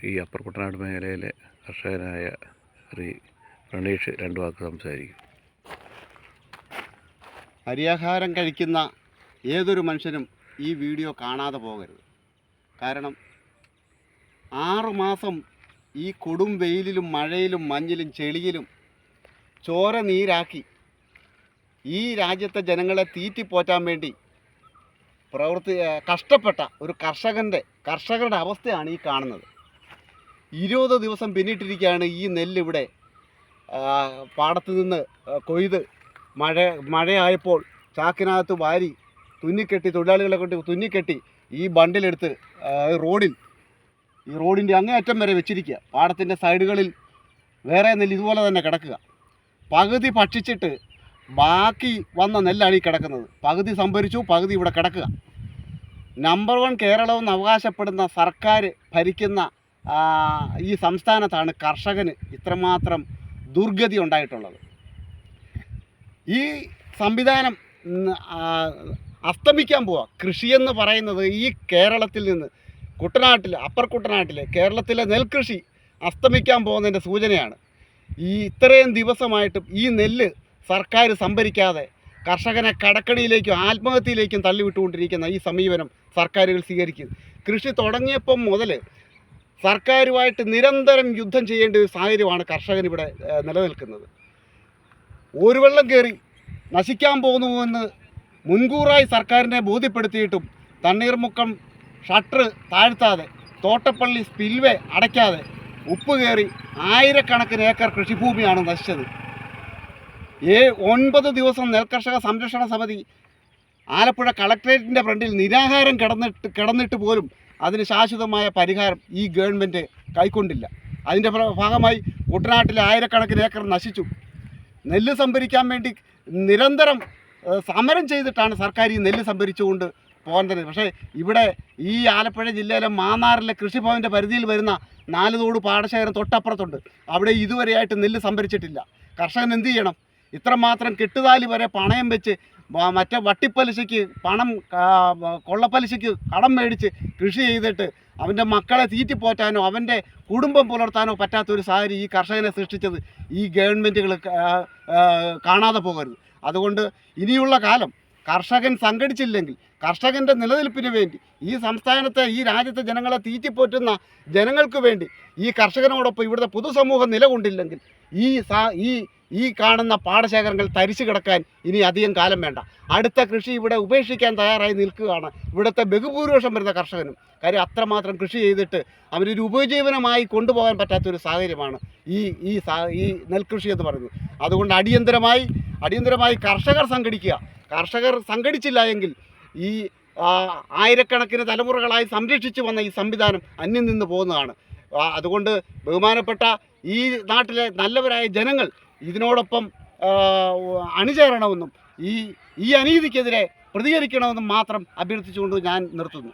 ഈ അപ്പർ കുട്ടനാട് മേഖലയിലെ കർഷകനായ ശ്രീ പ്രണീഷ് രണ്ടു വാക്ക് സംസാരിക്കും. അരിയാഹാരം കഴിക്കുന്ന ഏതൊരു മനുഷ്യനും ഈ വീഡിയോ കാണാതെ പോകരുത്. കാരണം 6 മാസം ഈ കൊടും വെയിലിലും മഴയിലും മഞ്ഞിലും ചെളിയിലും ചോര നീരാക്കി ഈ രാജ്യത്തെ ജനങ്ങളെ തീറ്റിപ്പോറ്റാൻ വേണ്ടി കഷ്ടപ്പെട്ട ഒരു കർഷകരുടെ അവസ്ഥയാണ് ഈ കാണുന്നത്. 20 ദിവസം പിന്നിട്ടിരിക്കുകയാണ് ഈ നെല്ല് ഇവിടെ പാടത്ത് നിന്ന് കൊയ്ത് മഴയായപ്പോൾ ചാക്കിനകത്ത് വാരി തുന്നിക്കെട്ടി, തൊഴിലാളികളെ കൊണ്ട് തുന്നിക്കെട്ടി ഈ ബണ്ടിലെടുത്ത് ഈ റോഡിൻ്റെ അങ്ങേയറ്റം വരെ വെച്ചിരിക്കുക. പാടത്തിൻ്റെ സൈഡുകളിൽ വേറെ നെല്ല് ഇതുപോലെ തന്നെ കിടക്കുക. പകുതി ഭക്ഷിച്ചിട്ട് ബാക്കി വന്ന നെല്ലാണ് ഈ കിടക്കുന്നത്. പകുതി സംഭരിച്ചു, പകുതി ഇവിടെ കിടക്കുക. നമ്പർ 1 കേരളമെന്ന് അവകാശപ്പെടുന്ന സർക്കാർ ഭരിക്കുന്ന ഈ സംസ്ഥാനത്താണ് കർഷകന് ഇത്രമാത്രം ദുർഗതി ഉണ്ടായിട്ടുള്ളത്. ഈ സംവിധാനം അസ്തമിക്കാൻ പോവുക. കൃഷിയെന്ന് പറയുന്നത് ഈ കേരളത്തിൽ നിന്ന് അപ്പർ കുട്ടനാട്ടിലെ കേരളത്തിലെ നെൽകൃഷി അസ്തമിക്കാൻ പോകുന്നതിൻ്റെ സൂചനയാണ്. ഇത്രയും ദിവസമായിട്ടും ഈ നെല്ല് സർക്കാർ സംഭരിക്കാതെ കർഷകനെ കടക്കണിയിലേക്കും ആത്മഹത്യയിലേക്കും തള്ളിവിട്ടുകൊണ്ടിരിക്കുന്ന ഈ സമീപനം സർക്കാരുകൾ സ്വീകരിക്കുന്നു. കൃഷി തുടങ്ങിയപ്പം മുതൽ സർക്കാരുമായിട്ട് നിരന്തരം യുദ്ധം ചെയ്യേണ്ട ഒരു സാഹചര്യമാണ് കർഷകൻ ഇവിടെ നിലനിൽക്കുന്നത്. ഒരു വെള്ളം കയറി നശിക്കാൻ പോകുന്നുവെന്ന് മുൻകൂറായി സർക്കാരിനെ ബോധ്യപ്പെടുത്തിയിട്ടും തണ്ണീർമുക്കം ഷട്ടർ താഴ്ത്താതെ, തോട്ടപ്പള്ളി സ്പിൽവേ അടയ്ക്കാതെ, ഉപ്പ് കയറി ആയിരക്കണക്കിന് ഏക്കർ കൃഷിഭൂമിയാണ് നശിച്ചത്. 9 ദിവസം നെൽകർഷക സംരക്ഷണ സമിതി ആലപ്പുഴ കളക്ട്രേറ്റിൻ്റെ ഫ്രണ്ടിൽ നിരാഹാരം കിടന്നിട്ട് പോലും അതിന് ശാശ്വതമായ പരിഹാരം ഈ ഗവൺമെൻറ് കൈക്കൊണ്ടില്ല. അതിൻ്റെ ഭാഗമായി കുട്ടനാട്ടിലെ ആയിരക്കണക്കിന് ഏക്കർ നശിച്ചു. നെല്ല് സംഭരിക്കാൻ വേണ്ടി നിരന്തരം സമരം ചെയ്തിട്ടാണ് സർക്കാർ ഈ നെല്ല് സംഭരിച്ചുകൊണ്ട് പോകാൻ തന്നെ. പക്ഷേ ഇവിടെ ഈ ആലപ്പുഴ ജില്ലയിലെ മാന്നാറിലെ കൃഷിഭവൻ്റെ പരിധിയിൽ വരുന്ന 4 തോട് പാടശേഖരം തൊട്ടപ്പുറത്തുണ്ട്. അവിടെ ഇതുവരെയായിട്ട് നെല്ല് സംഭരിച്ചിട്ടില്ല. കർഷകൻ എന്ത് ചെയ്യണം? ഇത്രമാത്രം കെട്ടുതാലി വരെ പണയം വെച്ച് മറ്റേ വട്ടിപ്പലിശയ്ക്ക് കൊള്ളപ്പലിശയ്ക്ക് കടം മേടിച്ച് കൃഷി ചെയ്തിട്ട് അവൻ്റെ മക്കളെ തീറ്റിപ്പോറ്റാനോ അവൻ്റെ കുടുംബം പുലർത്താനോ പറ്റാത്തൊരു സാഹചര്യം ഈ കർഷകനെ സൃഷ്ടിച്ചത് ഈ ഗവൺമെൻറ്റുകൾ കാണാതെ പോകരുത്. അതുകൊണ്ട് ഇനിയുള്ള കാലം കർഷകൻ സംഘടിച്ചില്ലെങ്കിൽ കർഷകൻ്റെ നിലനിൽപ്പിന് വേണ്ടി ഈ സംസ്ഥാനത്തെ ഈ രാജ്യത്തെ ജനങ്ങളെ തീറ്റിപ്പോറ്റുന്ന ജനങ്ങൾക്ക് വേണ്ടി ഈ കർഷകനോടൊപ്പം ഇവിടുത്തെ പൊതുസമൂഹം നിലകൊണ്ടില്ലെങ്കിൽ ഈ കാണുന്ന പാടശേഖരങ്ങൾ തരിച്ചു കിടക്കാൻ ഇനി അധികം കാലം വേണ്ട. അടുത്ത കൃഷി ഇവിടെ ഉപേക്ഷിക്കാൻ തയ്യാറായി നിൽക്കുകയാണ് ഇവിടുത്തെ ബഹുഭൂരിപക്ഷം വരുന്ന കർഷകനും. കാര്യം അത്രമാത്രം കൃഷി ചെയ്തിട്ട് അവരൊരു ഉപജീവനമായി കൊണ്ടുപോകാൻ പറ്റാത്തൊരു സാഹചര്യമാണ് ഈ നെൽകൃഷി എന്ന് പറയുന്നത്. അതുകൊണ്ട് അടിയന്തരമായി കർഷകർ സംഘടിക്കുക. കർഷകർ സംഘടിച്ചില്ല എങ്കിൽ ഈ ആയിരക്കണക്കിന് തലമുറകളായി സംരക്ഷിച്ചു വന്ന ഈ സംവിധാനം അന്യം നിന്ന് പോകുന്നതാണ്. അതുകൊണ്ട് ബഹുമാനപ്പെട്ട ഈ നാട്ടിലെ നല്ലവരായ ജനങ്ങൾ ഇതിനോടൊപ്പം അണിചേരണമെന്നും ഈ അനീതിക്കെതിരെ പ്രതികരിക്കണമെന്നും മാത്രം അഭ്യർത്ഥിച്ചുകൊണ്ട് ഞാൻ നിർത്തുന്നു.